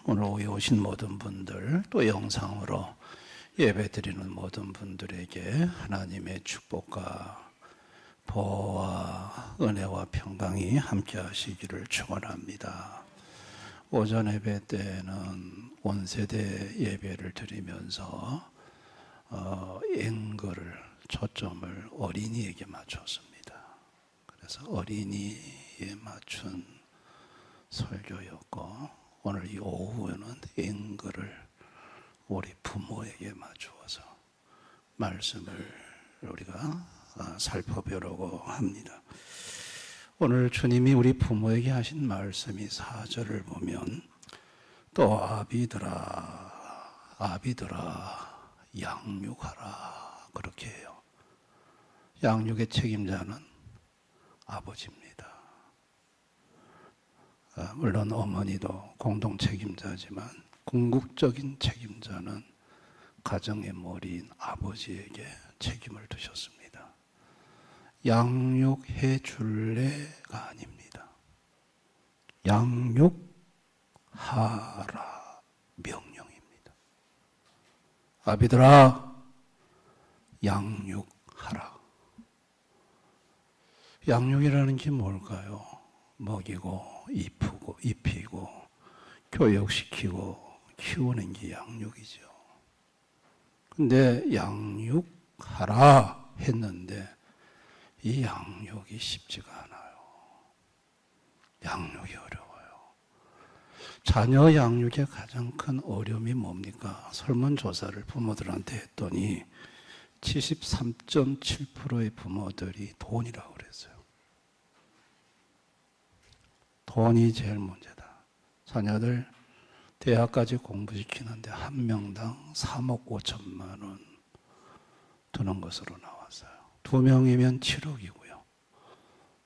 오늘 오후에 오신 모든 분들, 또 영상으로 예배드리는 모든 분들에게 하나님의 축복과 보호와 은혜와 평강이 함께 하시기를 축원합니다. 오전 예배 때는 온 세대 예배를 드리면서 앵글을 초점을 어린이에게 맞췄습니다. 그래서 어린이에 맞춘 설교였고, 오늘 이 오후에는 앵글을 우리 부모에게 맞추어서 말씀을 우리가 살펴보려고 합니다. 오늘 주님이 우리 부모에게 하신 말씀이 4절을 보면 또 아비들아 양육하라 그렇게 해요. 양육의 책임자는 아버지입니다. 물론 어머니도 공동 책임자지만 궁극적인 책임자는 가정의 머리인 아버지에게 책임을 두셨습니다. 양육해 줄래가 아닙니다. 양육하라 명령입니다. 아비들아 양육하라. 양육이라는 게 뭘까요? 먹이고 입히고 교육시키고 키우는 게 양육이죠. 근데 양육하라 했는데 이 양육이 쉽지가 않아요. 양육이 어려워요. 자녀 양육의 가장 큰 어려움이 뭡니까? 설문조사를 부모들한테 했더니 73.7%의 부모들이 돈이라고 그랬어요. 돈이 제일 문제다. 자녀들 대학까지 공부시키는데 한 명당 3억 5천만 원 드는 것으로 나왔어요. 2명이면 7억이고요.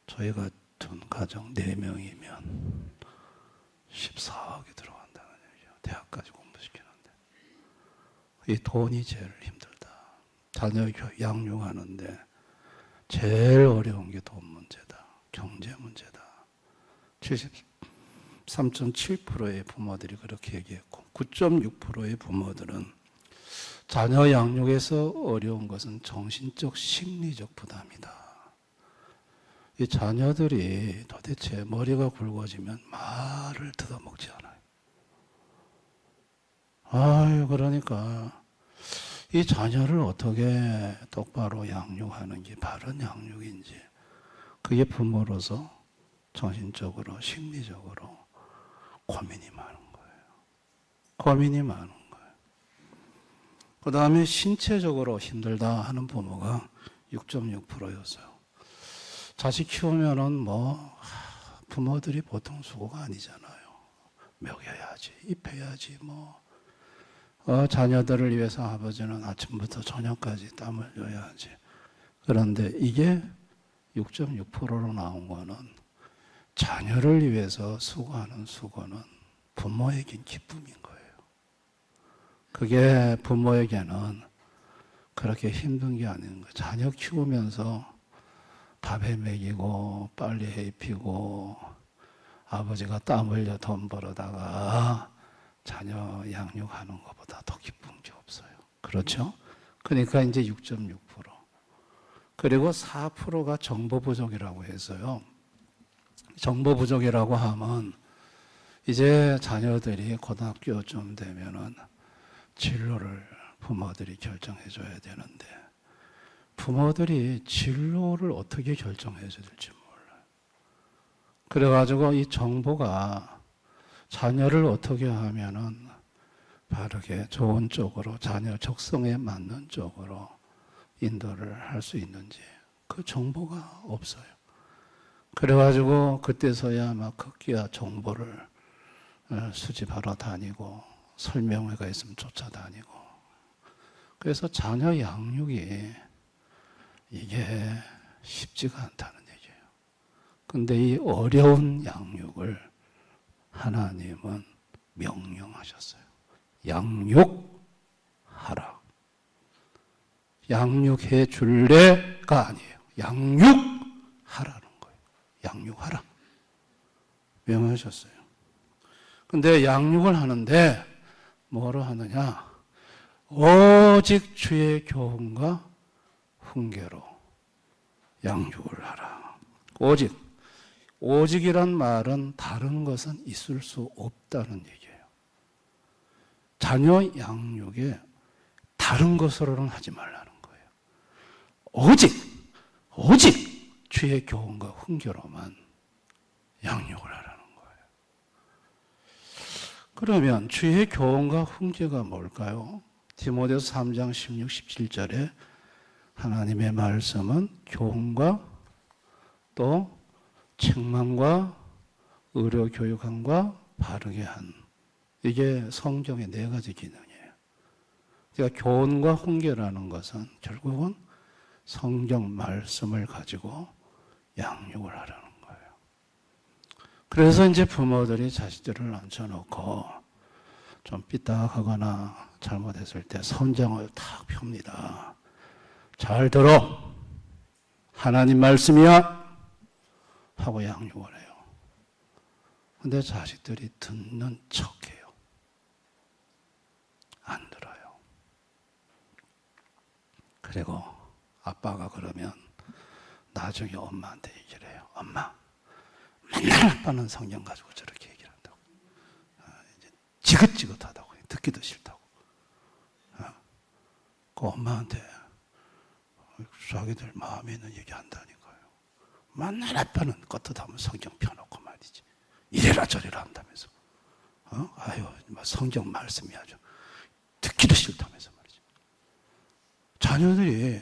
저희 같은 가정 4명이면 14억이 들어간다는 얘기죠. 대학까지 공부시키는데. 이 돈이 제일 힘들다. 자녀 양육하는데 제일 어려운 게 돈 문제다. 경제 문제다. 73.7%의 부모들이 그렇게 얘기했고 9.6%의 부모들은 자녀 양육에서 어려운 것은 정신적, 심리적 부담이다. 이 자녀들이 도대체 머리가 굵어지면 말을 듣어먹지 않아요. 그러니까 이 자녀를 어떻게 똑바로 양육하는 게 바른 양육인지 그게 부모로서 정신적으로, 심리적으로 고민이 많은 거예요. 고민이 많은 거예요. 그 다음에 신체적으로 힘들다 하는 부모가 6.6%였어요. 자식 키우면은 부모들이 보통 수고가 아니잖아요. 먹여야지, 입혀야지, 자녀들을 위해서 아버지는 아침부터 저녁까지 땀을 흘려야지. 그런데 이게 6.6%로 나온 거는 자녀를 위해서 수고하는 수고는 부모에겐 기쁨인 거예요. 그게 부모에게는 그렇게 힘든 게 아닌 거예요. 자녀 키우면서 밥해 먹이고 빨리 입히고 아버지가 땀 흘려 돈 벌어다가 자녀 양육하는 것보다 더 기쁜 게 없어요. 그렇죠? 그러니까 이제 6.6%. 그리고 4%가 정보 부족이라고 해서요. 정보 부족이라고 하면 이제 자녀들이 고등학교쯤 되면은 진로를 부모들이 결정해 줘야 되는데 부모들이 진로를 어떻게 결정해 줘야 될지 몰라요. 그래가지고 이 정보가 자녀를 어떻게 하면은 바르게 좋은 쪽으로 자녀 적성에 맞는 쪽으로 인도를 할 수 있는지 그 정보가 없어요. 그래가지고 그때서야 막 급기야 정보를 수집하러 다니고 설명회가 있으면 쫓아다니고 그래서 자녀 양육이 이게 쉽지가 않다는 얘기예요. 근데 이 어려운 양육을 하나님은 명령하셨어요. 양육하라. 양육해 줄래가 아니에요. 양육하라는 거예요. 양육하라. 명하셨어요. 근데 양육을 하는데 뭐로 하느냐? 오직 주의 교훈과 훈계로 양육을 하라. 오직이란 말은 다른 것은 있을 수 없다는 얘기예요. 자녀 양육에 다른 것으로는 하지 말라는 거예요. 오직 주의 교훈과 훈계로만 양육을 하라는 거예요. 그러면 주의 교훈과 훈계가 뭘까요? 디모데서 3장 16, 17절에 하나님의 말씀은 교훈과 또 책망과 의료 교육함과 바르게 한, 이게 성경의 4가지 기능이에요. 그러니까 교훈과 훈계라는 것은 결국은 성경 말씀을 가지고 양육을 하라는 거예요. 그래서 이제 부모들이 자식들을 앉혀놓고 좀 삐딱하거나 잘못했을 때 선장을 탁 펴니다. 잘 들어. 하나님 말씀이야. 하고 양육을 해요. 근데 자식들이 듣는 척해요. 안 들어요. 그리고 아빠가 그러면 나중에 엄마한테 얘기를 해요. 엄마, 맨날 아빠는 성경 가지고 저렇게 얘기를 한다고. 이제 지긋지긋하다고. 듣기도 싫다고. 그 엄마한테 자기들 마음에 있는 얘기 한다니까요. 맨날 아빠는 껐듯하면 성경 펴놓고 말이지. 이래라 저래라 한다면서. 아유, 성경 말씀이 아주 듣기도 싫다면서 말이지. 자녀들이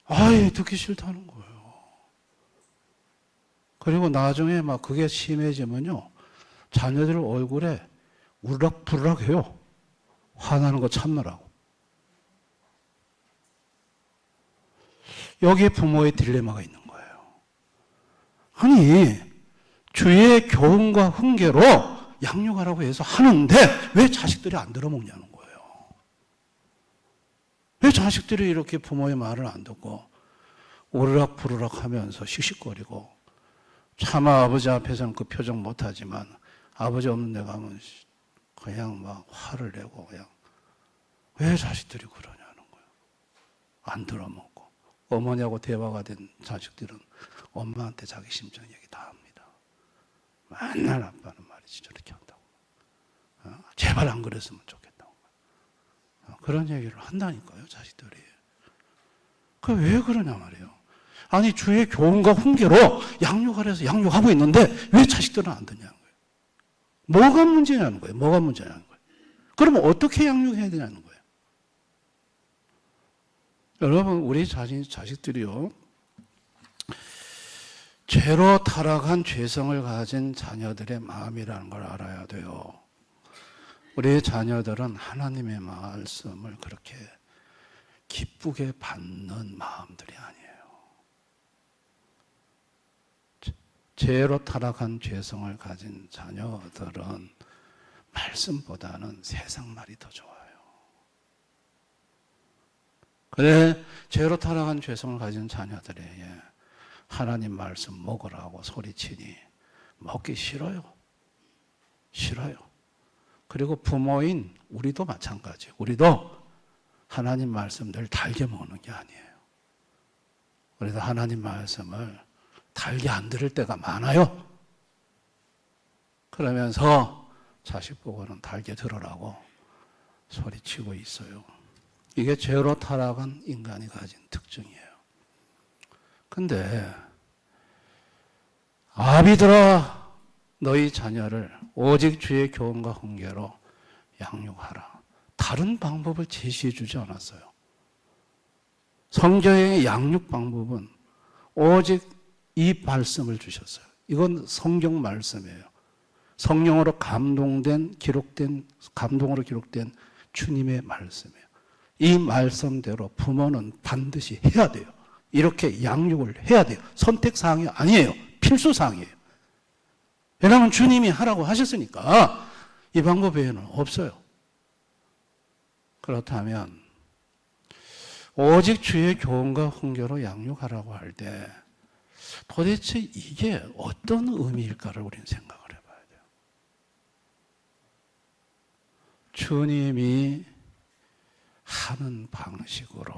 아예 듣기 싫다는 거예요. 그리고 나중에 막 그게 심해지면요, 자녀들 얼굴에 우락부락 해요. 화나는 거 참느라고. 여기에 부모의 딜레마가 있는 거예요. 아니, 주의 교훈과 훈계로 양육하라고 해서 하는데 왜 자식들이 안 들어먹냐는 거예요. 왜 자식들이 이렇게 부모의 말을 안 듣고 오르락부르락 하면서 씩씩거리고, 차마 아버지 앞에서는 그 표정 못하지만 아버지 없는 데 가면 그냥 막 화를 내고, 그냥 왜 자식들이 그러냐는 거예요. 안 들어먹고. 어머니하고 대화가 된 자식들은 엄마한테 자기 심정 얘기 다 합니다. 맨날 아빠는 말이지 저렇게 한다고. 제발 안 그랬으면 좋겠다고. 그런 얘기를 한다니까요, 자식들이. 그 왜 그러냐 말이에요. 아니, 주의 교훈과 훈계로 양육하래서 양육하고 있는데 왜 자식들은 안 듣냐는 거예요. 뭐가 문제냐는 거예요. 뭐가 문제냐는 거예요. 그러면 어떻게 양육해야 되냐는 거예요. 여러분, 우리 자식들이요, 죄로 타락한 죄성을 가진 자녀들의 마음이라는 걸 알아야 돼요. 우리 자녀들은 하나님의 말씀을 그렇게 기쁘게 받는 마음들이 아니에요. 죄로 타락한 죄성을 가진 자녀들은 말씀보다는 세상 말이 더 좋아요. 그래, 죄로 타락한 죄성을 가진 자녀들에게 하나님 말씀 먹으라고 소리치니 먹기 싫어요. 싫어요. 그리고 부모인 우리도 마찬가지. 우리도 하나님 말씀 늘 달게 먹는 게 아니에요. 우리도 하나님 말씀을 달게 안 들을 때가 많아요. 그러면서 자식 보고는 달게 들으라고 소리치고 있어요. 이게 죄로 타락한 인간이 가진 특징이에요. 근데 아비들아, 너희 자녀를 오직 주의 교훈과 훈계로 양육하라. 다른 방법을 제시해 주지 않았어요. 성경의 양육 방법은 오직 이 말씀을 주셨어요. 이건 성경 말씀이에요. 성령으로 감동된, 감동으로 기록된 주님의 말씀이에요. 이 말씀대로 부모는 반드시 해야 돼요. 이렇게 양육을 해야 돼요. 선택사항이 아니에요. 필수사항이에요. 왜냐하면 주님이 하라고 하셨으니까 이 방법 외에는 없어요. 그렇다면 오직 주의 교훈과 훈계로 양육하라고 할 때 도대체 이게 어떤 의미일까를 우리는 생각을 해봐야 돼요. 주님이 하는 방식으로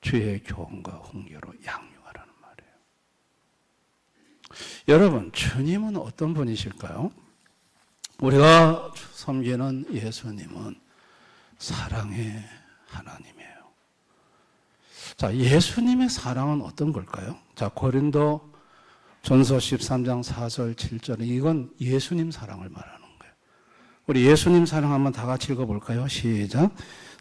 주의 교훈과 훈계로 양육하라는 말이에요. 여러분, 주님은 어떤 분이실까요? 우리가 섬기는 예수님은 사랑의 하나님이에요. 자, 예수님의 사랑은 어떤 걸까요? 자, 고린도 전서 13장 4절 7절, 이건 예수님 사랑을 말하는 거예요. 우리 예수님 사랑 한번 다 같이 읽어볼까요? 시작.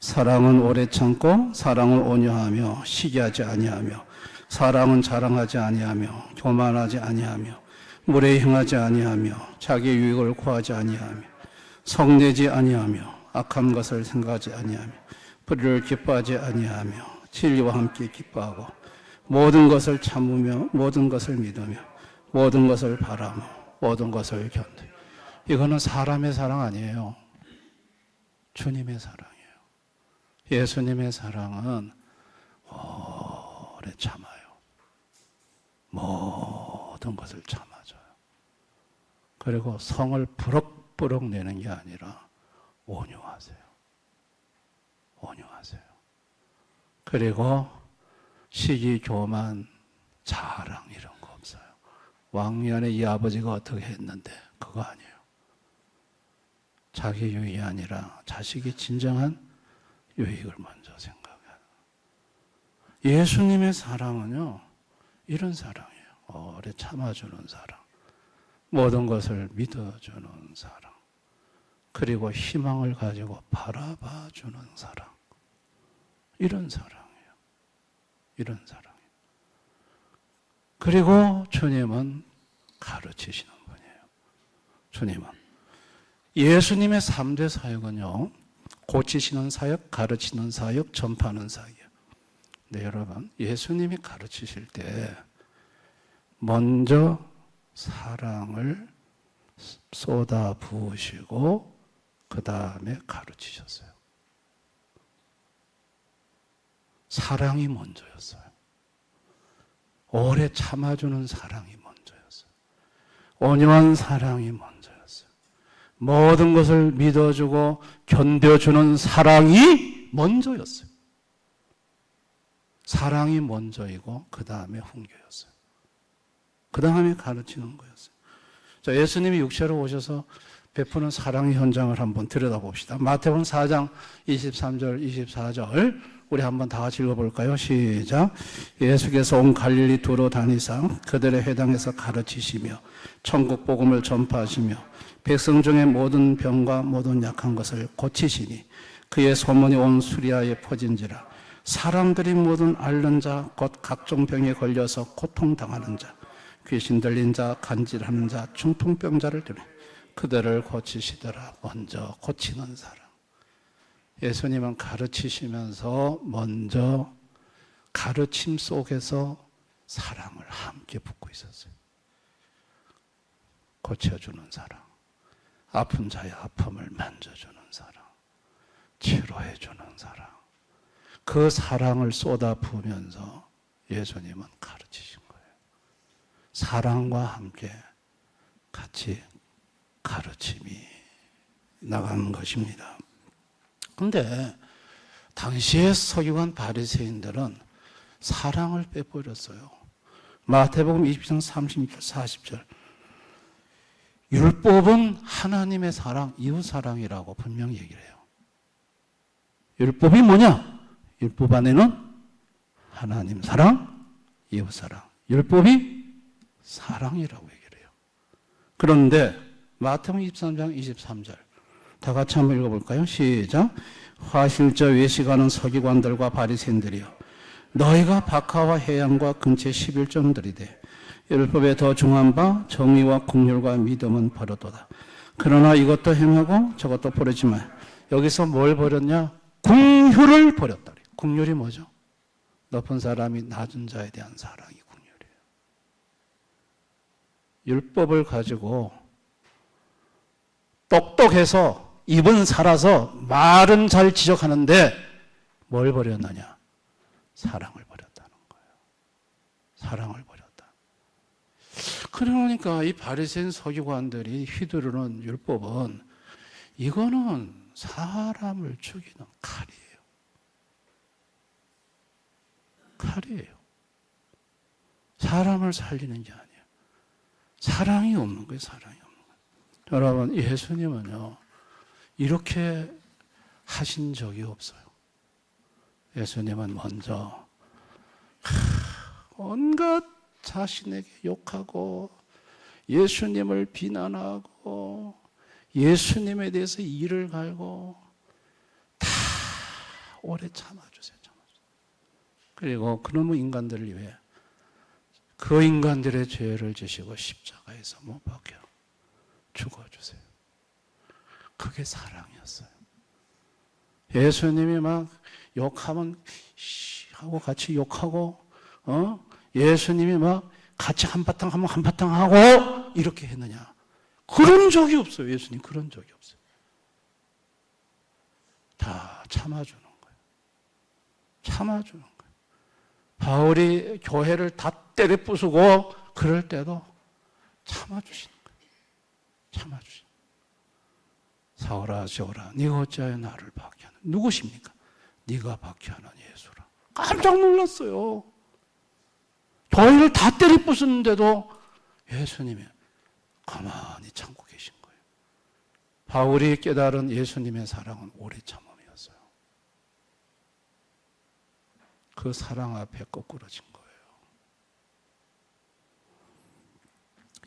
사랑은 오래 참고, 사랑은 온유하며, 시기하지 아니하며, 사랑은 자랑하지 아니하며, 교만하지 아니하며, 물에 행하지 아니하며, 자기 유익을 구하지 아니하며, 성내지 아니하며, 악한 것을 생각하지 아니하며, 불의를 기뻐하지 아니하며, 진리와 함께 기뻐하고, 모든 것을 참으며, 모든 것을 믿으며, 모든 것을 바라며, 모든 것을 견뎌. 이거는 사람의 사랑 아니에요. 주님의 사랑이에요. 예수님의 사랑은 오래 참아요. 모든 것을 참아줘요. 그리고 성을 부럭부럭 내는 게 아니라 온유하세요. 온유하세요. 그리고 시기, 교만, 자랑 이런 거 없어요. 왕년에 이 아버지가 어떻게 했는데 그거 아니에요. 자기 유익이 아니라 자식이 진정한 유익을 먼저 생각해요. 예수님의 사랑은요, 이런 사랑이에요. 오래 참아주는 사랑, 모든 것을 믿어주는 사랑, 그리고 희망을 가지고 바라봐주는 사랑. 이런 사랑이에요. 이런 사랑이에요. 그리고 주님은 가르치시는 분이에요. 주님은. 예수님의 3대 사역은요, 고치시는 사역, 가르치는 사역, 전파하는 사역이에요. 네, 여러분, 예수님이 가르치실 때 먼저 사랑을 쏟아 부으시고 그 다음에 가르치셨어요. 사랑이 먼저였어요. 오래 참아주는 사랑이 먼저였어요. 온유한 사랑이 먼저였어요. 모든 것을 믿어주고 견뎌주는 사랑이 먼저였어요. 사랑이 먼저이고 그 다음에 훈계였어요. 그 다음에 가르치는 거였어요. 자, 예수님이 육체로 오셔서 베푸는 사랑의 현장을 한번 들여다봅시다. 마태복음 4장 23절, 24절 우리 한번 다 같이 읽어볼까요? 시작. 예수께서 온 갈릴리 두루 다니사 그들의 회당에서 가르치시며 천국 복음을 전파하시며 백성 중에 모든 병과 모든 약한 것을 고치시니 그의 소문이 온 수리아에 퍼진지라. 사람들이 모든 앓는 자 곧 각종 병에 걸려서 고통당하는 자, 귀신 들린 자, 간질하는 자, 중풍병자를 들여 그들을 고치시더라. 먼저 고치는 사람. 예수님은 가르치시면서 먼저 가르침 속에서 사랑을 함께 붓고 있었어요. 고쳐주는 사랑, 아픈 자의 아픔을 만져주는 사랑, 치료해주는 사랑. 그 사랑을 쏟아 부으면서 예수님은 가르치신 거예요. 사랑과 함께 같이 가르침이 나가는 것입니다. 그런데 당시의 서기관 바리새인들은 사랑을 빼버렸어요. 마태복음 20장 36절 40절 율법은 하나님의 사랑, 이웃 사랑이라고 분명히 얘기를 해요. 율법이 뭐냐? 율법 안에는 하나님 사랑, 이웃 사랑. 율법이 사랑이라고 얘기를 해요. 그런데 마태복음 23장 23절 다 같이 한번 읽어볼까요? 시작. 화실저 외식하는 서기관들과 바리새인들이여 너희가 박하와 해양과 근처 11점들이되 율법에 더 중한 바 정의와 긍휼과 믿음은 버려도다. 그러나 이것도 행하고 저것도 버리지 마. 여기서 뭘 버렸냐? 긍휼을 버렸다. 긍휼이 뭐죠? 높은 사람이 낮은 자에 대한 사랑이 긍휼이에요. 율법을 가지고 똑똑해서 입은 살아서 말은 잘 지적하는데 뭘 버렸느냐? 사랑을 버렸다는 거예요. 사랑을 버렸다. 그러니까 이 바리새인 서기관들이 휘두르는 율법은 이거는 사람을 죽이는 칼이에요. 칼이에요. 사람을 살리는 게 아니에요. 사랑이 없는 거예요. 사랑이 없는 거예요. 여러분, 예수님은요 이렇게 하신 적이 없어요. 예수님은 먼저 온갖 자신에게 욕하고 예수님을 비난하고 예수님에 대해서 이를 갈고 다 오래 참아주세요. 그리고 그놈의 인간들을 위해 그 인간들의 죄를 지시고 십자가에서 못 박혀 죽어주세요. 그게 사랑이었어요. 예수님이 막 욕하면 하고 같이 욕하고 예수님이 막 같이 한바탕 하면 한바탕 하고 이렇게 했느냐? 그런 적이 없어요. 예수님 그런 적이 없어요. 다 참아주는 거예요. 참아주는 거예요. 바울이 교회를 다 때려 부수고 그럴 때도 참아주시는 거예요. 참아주시는 거예요. 사울아 사울아 네가 어찌하여 나를 박해하는 누구십니까? 네가 박해하는 예수라. 깜짝 놀랐어요. 교회를 다 때려 부수는데도 예수님이 가만히 참고 계신 거예요. 바울이 깨달은 예수님의 사랑은 오래 참음이었어요. 그 사랑 앞에 거꾸러진 거예요.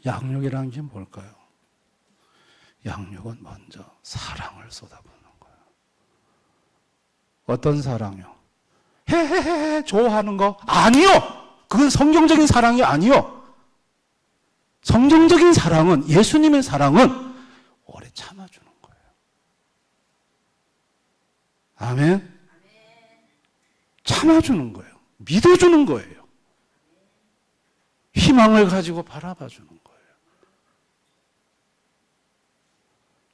양육이라는 게 뭘까요? 양육은 먼저 사랑을 쏟아부는 거예요. 어떤 사랑이요? 헤헤헤 좋아하는 거? 아니요! 그건 성경적인 사랑이 아니요. 성경적인 사랑은, 예수님의 사랑은 오래 참아주는 거예요. 아멘? 참아주는 거예요. 믿어주는 거예요. 희망을 가지고 바라봐주는 거예요.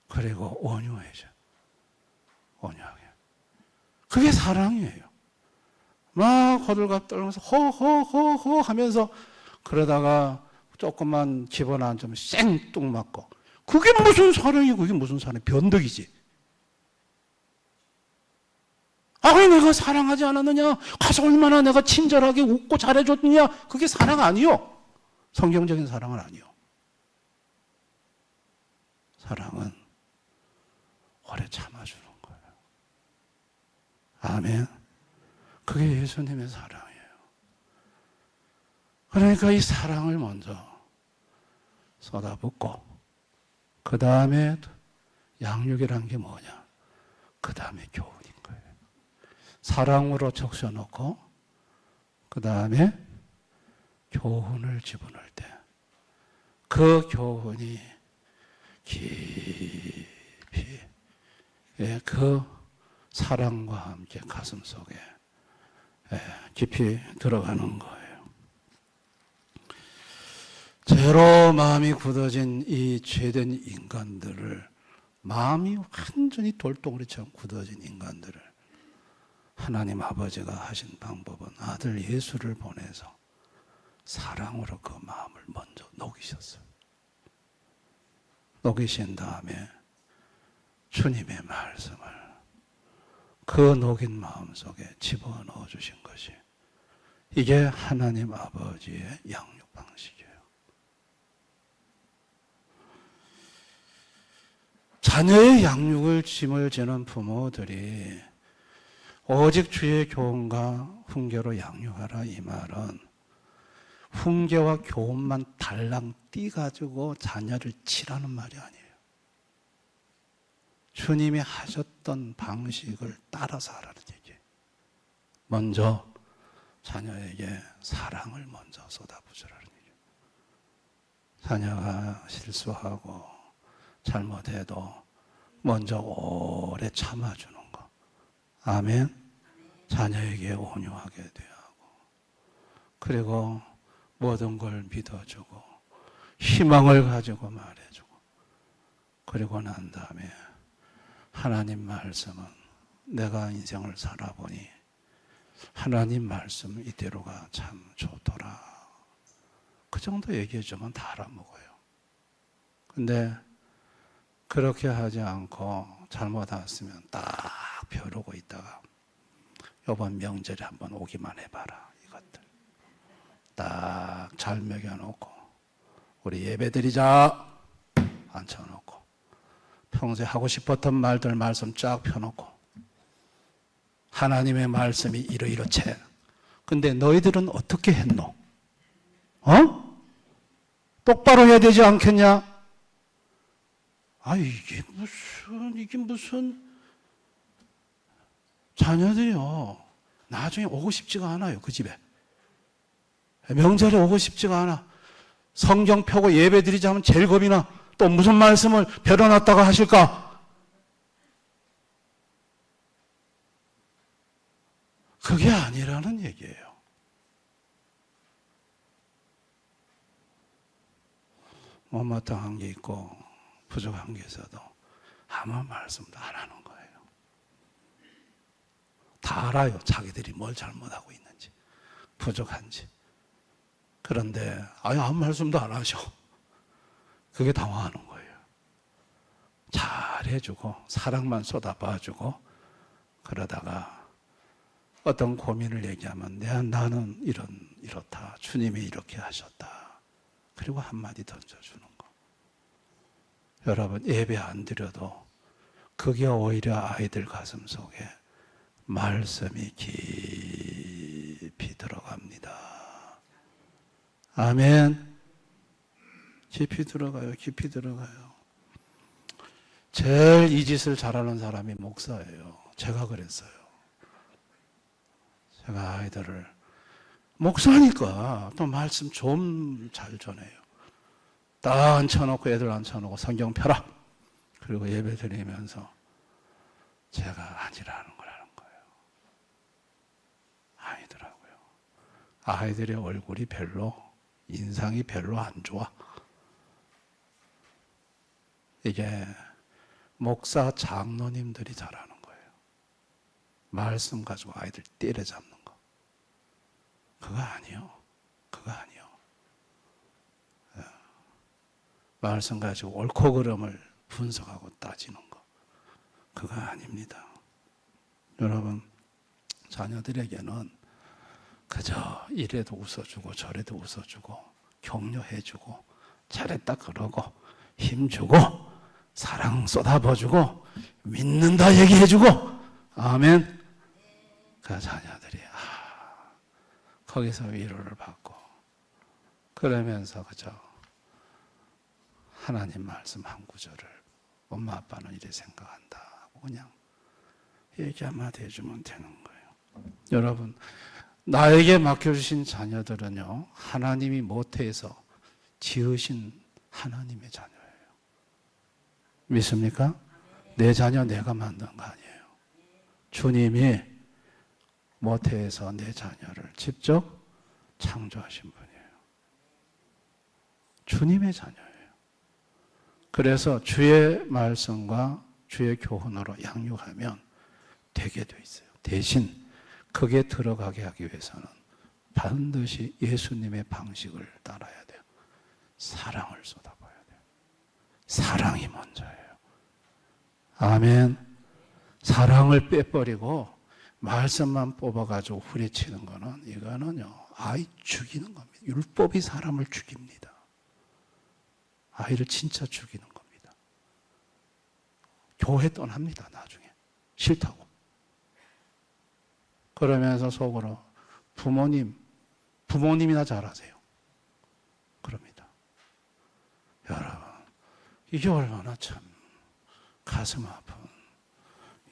그리고 온유해져. 온유하게. 그게 사랑이에요. 막 호들갑 떨면서 호호호호 하면서 그러다가 조금만 집어넣으면 생뚱맞고 그게 무슨 사랑이고 그게 무슨 사랑이 변덕이지. 아니 내가 사랑하지 않았느냐? 가서 얼마나 내가 친절하게 웃고 잘해줬느냐? 그게 사랑 아니요. 성경적인 사랑은 아니요. 사랑은 오래 참아주는 거예요. 아멘. 그게 예수님의 사랑이에요. 그러니까 이 사랑을 먼저 쏟아붓고 그 다음에 양육이란 게 뭐냐? 그 다음에 교훈인 거예요. 사랑으로 적셔놓고 그 다음에 교훈을 집어넣을 때 그 교훈이 깊이 그 사랑과 함께 가슴 속에 깊이 들어가는 거예요. 죄로 마음이 굳어진 이 죄된 인간들을, 마음이 완전히 돌덩어리처럼 굳어진 인간들을 하나님 아버지가 하신 방법은 아들 예수를 보내서 사랑으로 그 마음을 먼저 녹이셨어요. 녹이신 다음에 주님의 말씀을 그 녹인 마음 속에 집어넣어 주신 것이 이게 하나님 아버지의 양육 방식이에요. 자녀의 양육을 짐을 지는 부모들이 오직 주의 교훈과 훈계로 양육하라 이 말은 훈계와 교훈만 달랑 띄가지고 자녀를 치라는 말이 아니에요. 주님이 하셨던 방식을 따라서 하라는 얘기예요. 먼저 자녀에게 사랑을 먼저 쏟아부으라는 얘기예요. 자녀가 실수하고 잘못해도 먼저 오래 참아주는 거. 아멘. 자녀에게 온유하게 대하고 그리고 모든 걸 믿어주고 희망을 가지고 말해주고 그리고 난 다음에 하나님 말씀은 내가 인생을 살아보니 하나님 말씀 이대로가 참 좋더라 그 정도 얘기해주면 다 알아먹어요. 근데 그렇게 하지 않고 잘못 왔으면 딱 벼르고 있다가 이번 명절에 한번 오기만 해봐라. 이것들 딱 잘 먹여놓고 우리 예배드리자 앉혀놓고 평소에 하고 싶었던 말들 말씀 쫙 펴놓고 하나님의 말씀이 이러이러채. 근데 너희들은 어떻게 했노? 똑바로 해야 되지 않겠냐? 이게 무슨 자녀들이요. 나중에 오고 싶지가 않아요. 그 집에. 명절에 오고 싶지가 않아. 성경 펴고 예배 드리자 하면 제일 겁이 나. 또 무슨 말씀을 벼려놨다가 하실까? 그게 아니라는 얘기예요. 못마땅한 게 있고 부족한 게 있어도 아무 말씀도 안 하는 거예요. 다 알아요. 자기들이 뭘 잘못하고 있는지, 부족한지. 그런데 아무 말씀도 안 하셔. 그게 당황하는 거예요. 잘해주고 사랑만 쏟아봐주고 그러다가 어떤 고민을 얘기하면 나는 이렇다. 주님이 이렇게 하셨다. 그리고 한마디 던져주는 거. 여러분 예배 안 드려도 그게 오히려 아이들 가슴 속에 말씀이 깊이 들어갑니다. 아멘. 깊이 들어가요. 깊이 들어가요. 제일 이 짓을 잘하는 사람이 목사예요. 제가 그랬어요. 제가 아이들을 목사니까 또 말씀 좀 잘 전해요. 딱 앉혀놓고 애들 앉혀놓고 성경 펴라. 그리고 예배 드리면서 제가 아니라는 걸 하는 거예요. 아니더라고요. 아이들의 얼굴이 인상이 별로 안 좋아. 이게 목사 장로님들이 잘하는 거예요. 말씀 가지고 아이들 때려잡는 거. 그거 아니요. 말씀 가지고 옳고 그름을 분석하고 따지는 거. 그거 아닙니다. 여러분, 자녀들에게는 그저 이래도 웃어주고 저래도 웃어주고 격려해주고 잘했다 그러고 힘주고 사랑 쏟아부어주고 믿는다 얘기해주고 아멘. 그 자녀들이 거기서 위로를 받고 그러면서 그저 하나님 말씀 한 구절을 엄마 아빠는 이래 생각한다 하고 그냥 얘기 한마디 해주면 되는 거예요. 여러분 나에게 맡겨주신 자녀들은요 하나님이 모태에서 지으신 하나님의 자녀예요. 믿습니까? 내 자녀 내가 만든 거 아니에요. 주님이 모태에서 내 자녀를 직접 창조하신 분이에요. 주님의 자녀예요. 그래서 주의 말씀과 주의 교훈으로 양육하면 되게 돼 있어요. 대신 그게 들어가게 하기 위해서는 반드시 예수님의 방식을 따라야 돼요. 사랑을 쏟아봐야 돼요. 사랑이 먼저예요. 아멘. 사랑을 빼버리고 말씀만 뽑아가지고 후려치는 거는 이거는요 아이 죽이는 겁니다. 율법이 사람을 죽입니다. 아이를 진짜 죽이는 겁니다. 교회 떠납니다. 나중에 싫다고. 그러면서 속으로 부모님이나 잘하세요. 그럽니다. 여러분 이게 얼마나 참 가슴 아픈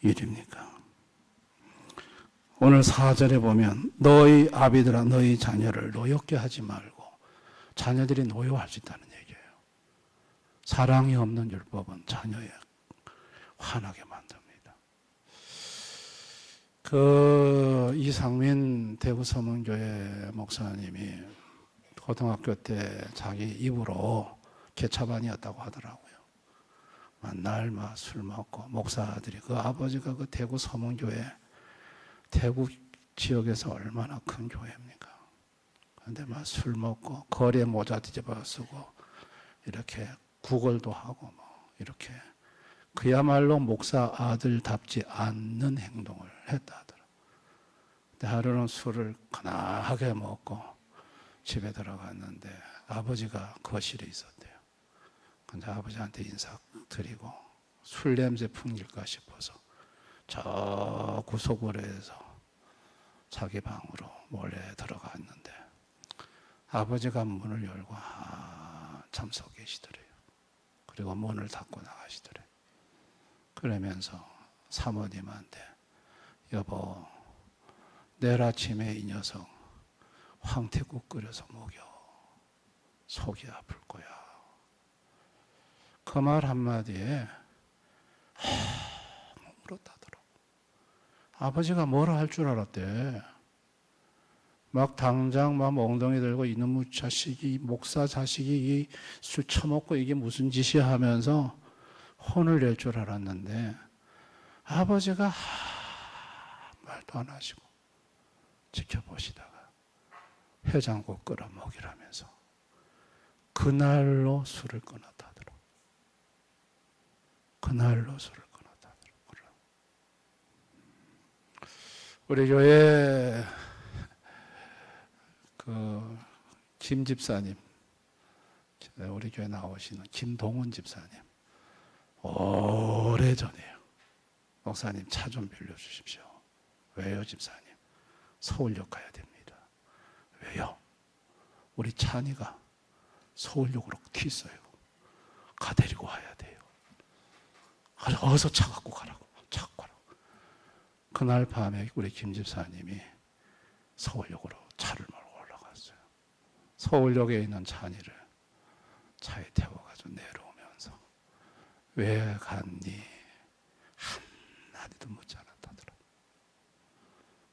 일입니까? 오늘 4절에 보면 너희 아비들아 너희 자녀를 노엽게 하지 말고 자녀들이 노여워할 수 있다는 얘기예요. 사랑이 없는 율법은 자녀에 화나게 만듭니다. 이상민 대구 서문교회 목사님이 고등학교 때 자기 입으로 개차반이었다고 하더라고요. 맨날 술 먹고 목사들이 그 아버지가 그 대구 서문교회 대구 지역에서 얼마나 큰 교회입니까? 근데 막 술 먹고 거리에 모자 뒤집어 쓰고 이렇게 구걸도 하고 뭐 이렇게 그야말로 목사 아들답지 않는 행동을 했다 하더라. 근데 하루는 술을 거나하게 먹고 집에 들어갔는데 아버지가 거실에 있었대요. 근데 아버지한테 인사드리고 술 냄새 풍길까 싶어서 저 구석으로에서 자기 방으로 몰래 들어갔는데 아버지가 문을 열고 한참 서 계시더래요. 그리고 문을 닫고 나가시더래요. 그러면서 사모님한테 여보 내일 아침에 이 녀석 황태국 끓여서 먹여. 속이 아플 거야. 그 말 한마디에 울었다더라고. 아버지가 뭐라 할 줄 알았대. 막 당장 막 엉덩이 들고 이놈의 자식이 목사 자식이 술 처먹고 이게 무슨 짓이야 하면서 혼을 낼 줄 알았는데 아버지가 말도 안 하시고 지켜보시다가 해장국 끓여 먹이라면서 그날로 술을 끊었다더라. 그날로 술을 끊었다더라. 우리 교회 김 집사님, 우리 교회 나오시는 김동훈 집사님, 오래전에요. 목사님 차 좀 빌려주십시오. 왜요, 집사님? 서울역 가야 됩니다. 왜요? 우리 찬이가 서울역으로 튀었어요. 가 데리고 와야 돼요. 어서 차 갖고 가라고. 차 갖고 가라고. 그날 밤에 우리 김 집사님이 서울역으로 차를 몰고 올라갔어요. 서울역에 있는 찬이를 차에 태워가지고 내려오면서 왜 갔니? 한마디도 묻지 않았다더라.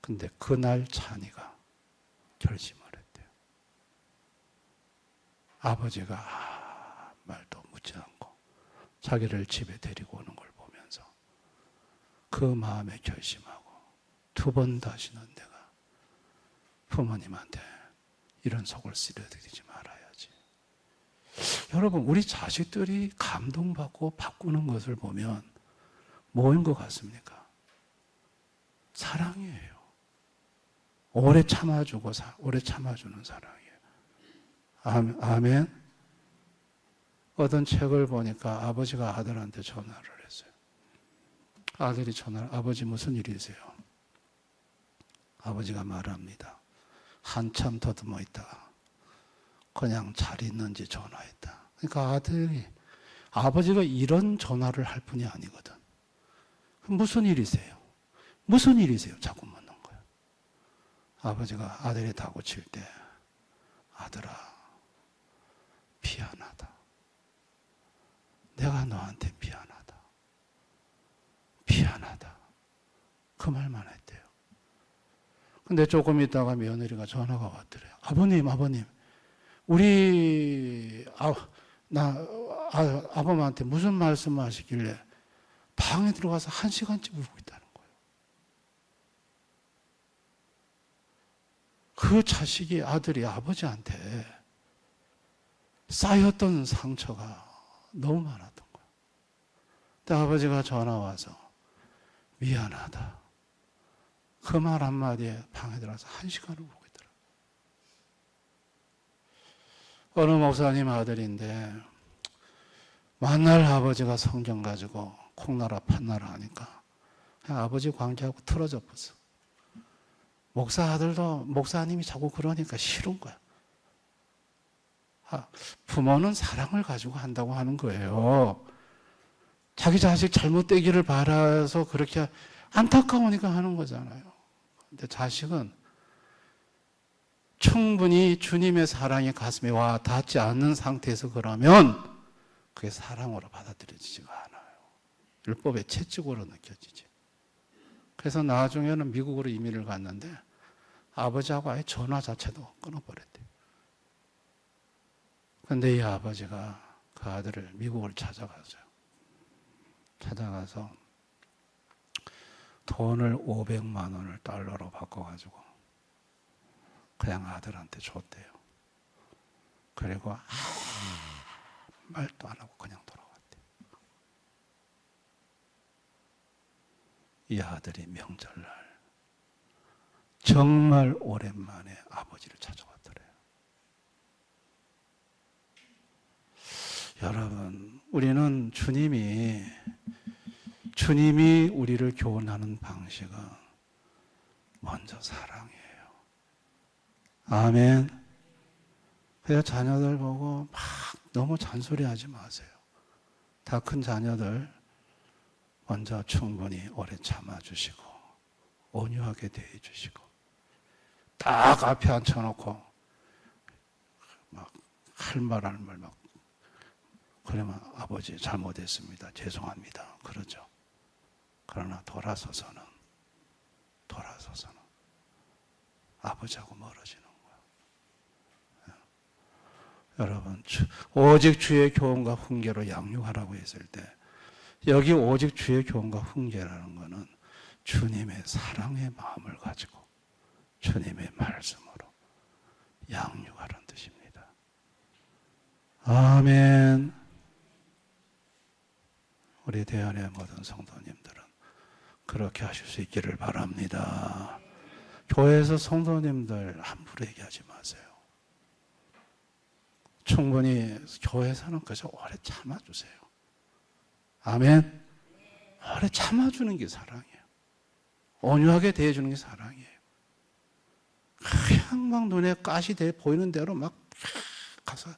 근데 그날 찬이가 결심을 했대요. 아버지가 말도 묻지 않고 자기를 집에 데리고 오는 걸 보면서 그 마음에 결심하고 두 번 다시는 내가 부모님한테 이런 속을 쓰려드리지 말아야지. 여러분, 우리 자식들이 감동받고 바꾸는 것을 보면 뭐인 것 같습니까? 사랑이에요. 오래 참아주고 오래 참아주는 사랑이에요. 아멘. 어떤 책을 보니까 아버지가 아들한테 전화를 했어요. 아들이 전화를, 아버지 무슨 일이세요? 아버지가 말합니다. 한참 더듬어 있다가 그냥 잘 있는지 전화했다. 그러니까 아버지가 이런 전화를 할 분이 아니거든. 무슨 일이세요? 무슨 일이세요? 자꾸 묻는 거예요. 아버지가 아들이 다구칠 때 아들아 미안하다. 내가 너한테 미안하다. 미안하다. 그 말만 했대요. 근데 조금 있다가 며느리가 전화가 왔더래요. 아버님, 우리 아버님한테 무슨 말씀하시길래 방에 들어가서 1시간째 울고 있다는 거예요. 그 자식이 아들이 아버지한테 쌓였던 상처가 너무 많았던 거예요. 근데 아버지가 전화 와서 미안하다. 그 말 한마디에 방에 들어가서 1시간을 울고 있더라고요. 어느 목사님 아들인데 만날 아버지가 성경 가지고 콩나라 판나라 하니까 그냥 아버지 관계하고 틀어져 버렸어. 목사 아들도 목사님이 자꾸 그러니까 싫은 거야. 부모는 사랑을 가지고 한다고 하는 거예요. 자기 자식 잘못되기를 바라서 그렇게 안타까우니까 하는 거잖아요. 근데 자식은 충분히 주님의 사랑이 가슴에 와 닿지 않는 상태에서 그러면 그게 사랑으로 받아들여지지가 않아요. 율법의 채찍으로 느껴지지. 그래서 나중에는 미국으로 이민을 갔는데 아버지하고 아예 전화 자체도 끊어버렸대요. 근데 이 아버지가 그 아들을 미국을 찾아가서 돈을 500만 원을 달러로 바꿔가지고 그냥 아들한테 줬대요. 그리고 아무 말도 안 하고 그냥 돌아왔대요. 이 아들이 명절날 정말 오랜만에 아버지를 찾아왔더래요. 여러분, 우리는 주님이 우리를 교훈하는 방식은 먼저 사랑이에요. 아멘. 그래서 자녀들 보고 막 너무 잔소리하지 마세요. 다 큰 자녀들 먼저 충분히 오래 참아주시고 온유하게 대해주시고 딱 앞에 앉혀놓고 막 할 말 할 말 막 그러면 아버지 잘못했습니다. 죄송합니다. 그러죠. 그러나 돌아서서는 아버지하고 멀어지는 거예요. 여러분, 오직 주의 교훈과 훈계로 양육하라고 했을 때 여기 오직 주의 교훈과 훈계라는 것은 주님의 사랑의 마음을 가지고 주님의 말씀으로 양육하라는 뜻입니다. 아멘. 우리 대안의 모든 성도님들은 그렇게 하실 수 있기를 바랍니다. 교회에서 성도님들 함부로 얘기하지 마세요. 충분히 교회에서는 그저 오래 참아주세요. 아멘. 오래 참아주는 게 사랑이에요. 온유하게 대해주는 게 사랑이에요. 그냥 막 눈에 가시 대 보이는 대로 막 가서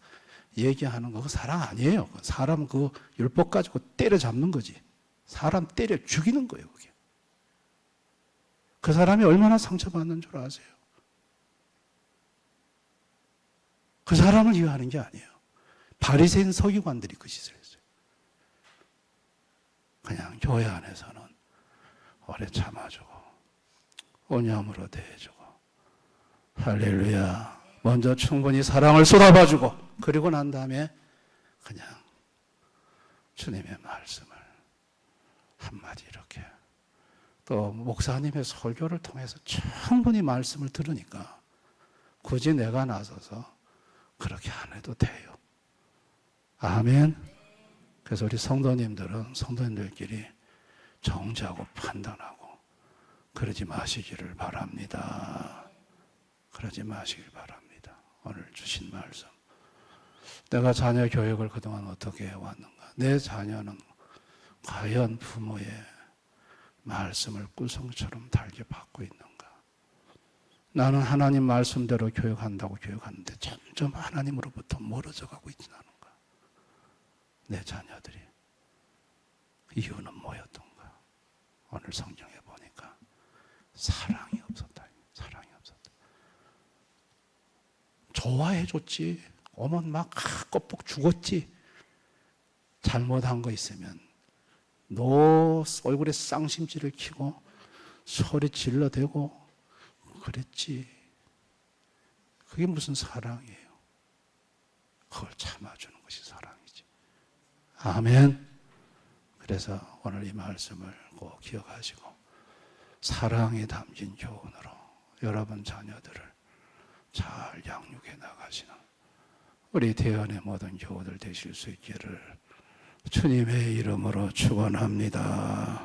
얘기하는 거, 그 사랑 아니에요. 사람 그 율법 가지고 때려잡는 거지. 사람 때려 죽이는 거예요, 그게. 그 사람이 얼마나 상처받는 줄 아세요? 그 사람을 위하는 게 아니에요. 바리새인 서기관들이 그 짓을 했어요. 그냥 교회 안에서는 오래 참아주고 온유함으로 대해주고 할렐루야. 먼저 충분히 사랑을 쏟아봐주고 그리고 난 다음에 그냥 주님의 말씀을 한마디 이렇게 또 목사님의 설교를 통해서 충분히 말씀을 들으니까 굳이 내가 나서서 그렇게 안 해도 돼요. 아멘. 그래서 우리 성도님들끼리 정죄하고 판단하고 그러지 마시기를 바랍니다. 그러지 마시길 바랍니다. 오늘 주신 말씀. 내가 자녀 교육을 그동안 어떻게 해왔는가? 내 자녀는 과연 부모의 말씀을 꿀성처럼 달게 받고 있는가? 나는 하나님 말씀대로 교육한다고 교육하는데 점점 하나님으로부터 멀어져 가고 있지는 않은가? 내 자녀들이 이유는 뭐였던가? 오늘 성경에 보니까 사랑이 없었다. 사랑이 없었다. 좋아해줬지. 오면 막 껍벅 죽었지. 잘못한 거 있으면 너 얼굴에 쌍심지를 키고 소리 질러대고 그랬지. 그게 무슨 사랑이에요? 그걸 참아주는 것이 사랑이지. 아멘. 그래서 오늘 이 말씀을 꼭 기억하시고 사랑이 담긴 교훈으로 여러분 자녀들을 잘 양육해 나가시는 우리 대안의 모든 교우들 되실 수 있기를 주님의 이름으로 축원합니다.